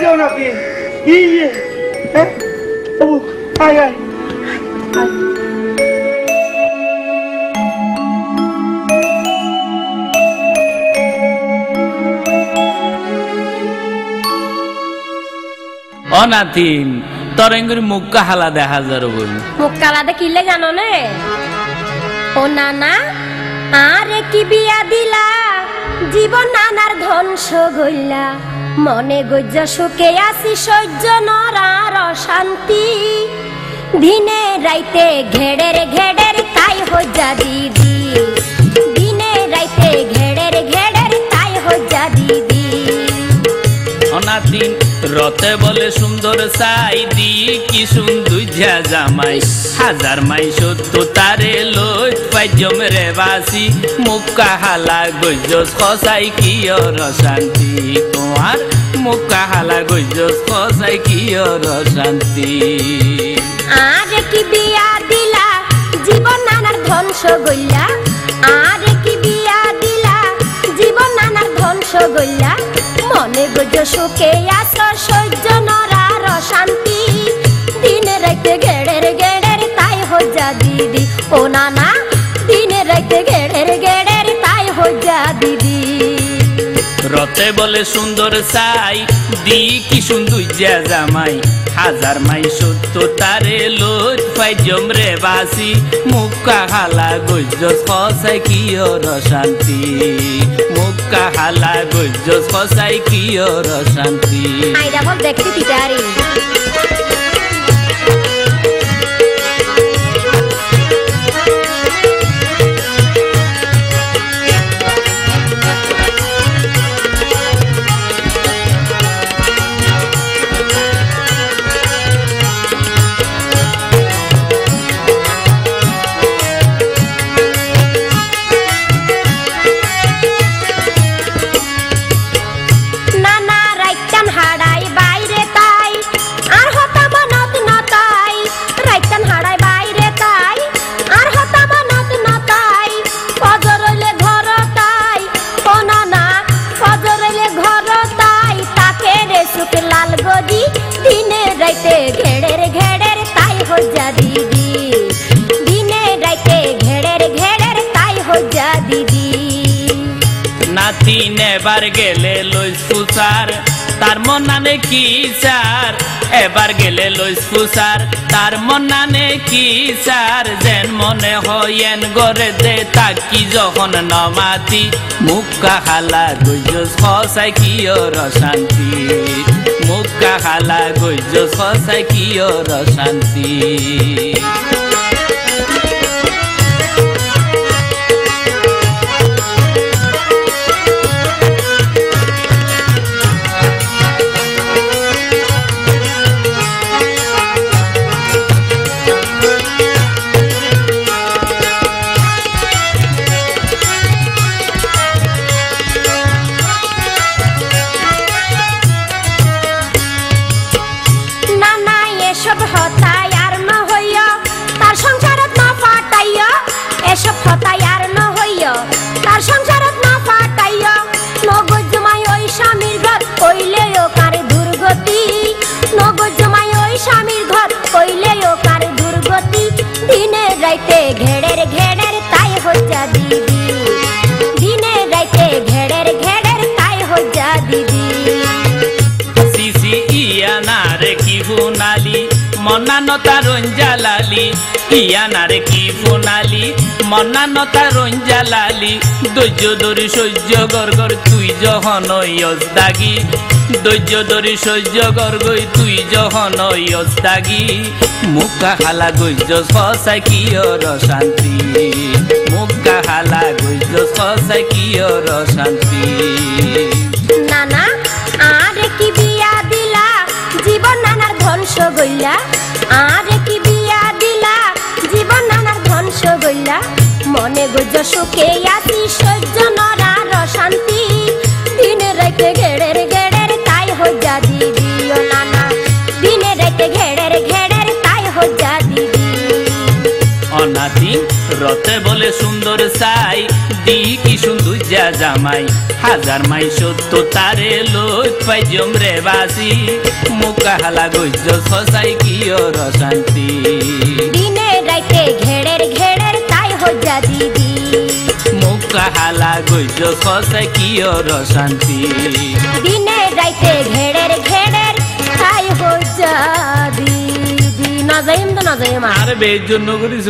যাও নাকি ইয়ে হ্যাঁ বাবু আয় আয় অনাতিন তরঙ্গের মুখ কাহালা দেখা যার বল মুখ কালাদে কিলে জানো নে ও নানা আরে কি বিয়া দিলা জীবন নানার ধ্বংস গইলা মনে গজ্জ সুখে আসি সহ্য নরার অশান্তি দিনে রাইতে ঘেড়ের ঘেড়ের তাই হজ্জা দিদি দিনে রাইতে ঘেড়ের ঘেড়ের তাই হজ্জা দিদি অনাতিন রতে বলে সুন্দর সাইদি কি সুন্দর জামাই হাজার মাই সত্য তারে লই পাইজম রে বাসি মুখ কাহালা গজ্জস খসাই কি শান্তি তোমার মুখ কাহালা গজ্জস খসাই কি শান্তি আরে কি বিয়া দিলা জীবন নানার ধ্বংস গইলা আরে কি বিয়া দিলা জীবন নানার ধ্বংস গইলা মনে গজ সুখে আস সহ্য নরার শান্তি দিনে রাইতে গেড়ের গেড়ের তাই হজ্জা দিদি ও নানা দিনে রাইতে গেড়ের গেড়ের তাই হজ্জা দিদি রতে বলে সুন্দর সাই দি কি সুন্দর জামাই হাজার মাই সত্য তারে লোট পাইজম রে বাসি মুখ কাহালা গজ্জস খসাই কি শান্তি মুখ কাহালা গজ্জস খসাই কি শান্তি আইরা বল দেখতে তিতারি ঘেড়ের ঘেড়ের তাই হজ্জা দিদি দিনে রাইতে ঘেড়ের ঘেড়ের তাই হজ্জা দিদি নাতিন এবার গেলে লইস ফুসার তার মন নানে কি সার এবার গেলে লইস ফুসার তার মন নানে কি সার যেন মনে হয়েন গড়ে দে তাকি যখন নমাতি মুখ কাহালা গজ্জস খসাই কি শান্তি মুখ কাহালা গজ্জস খসাই কি শান্তি ঘেড়ের ঘেড়ের তাই হজ্জা দিদি দিনে রাইতে ঘেড়ের ঘেড়ের তাই হজ্জা দিদি সিসি ইয়ানারে কি ফুনালি মনানতা রঞ্জালালি ইয়ানারে কি ফুনালি মনানতা রঞ্জালালি ধৈর্য ধরি সহ্য গর্গর তুই যখন দাগি ধৈর্য ধরি সহ্য গর্গই তুই যখন দাগি মুখ কাহালা গজ্জস খসাই কি শান্তি মুখ কাহালা গজ্জস খসাই কি শান্তি নানা আরে কি বিয়া দিলা জীবন নানার ধ্বংস গইলা আরে কি বিয়া দিলা জীবন নানার ধ্বংস গইলা মনে গজ্জ সুখে আসি সহ্য নরার শান্তি দিনে রাইতে ঘেড়ের ঘেড়ের তাই হজ্জা দিদি ও নানা দিনে রাইতে ঘেড়ের ঘেড়ের তাই হজ্জা দিদি নাতি রতে বলে সুন্দর চাই দি কি সুন্দর যা জামাই হাজার মাই সত্য তারে লই পাই জমরে বাসি মুকা হালা গজ্জ সসাই কি ওর শান্তি দিনে রাইতে ঘেড়ের ঘেড়ের তাই হজ্জা দিদি মুকা হালা গজ্জ সসাই কি ওর শান্তি দিনে রাইতে ঘেড়ের ঘেড়ের তাই হজ্জা দিদি না যাইম তো না যাইম আরে বের জন্য করিস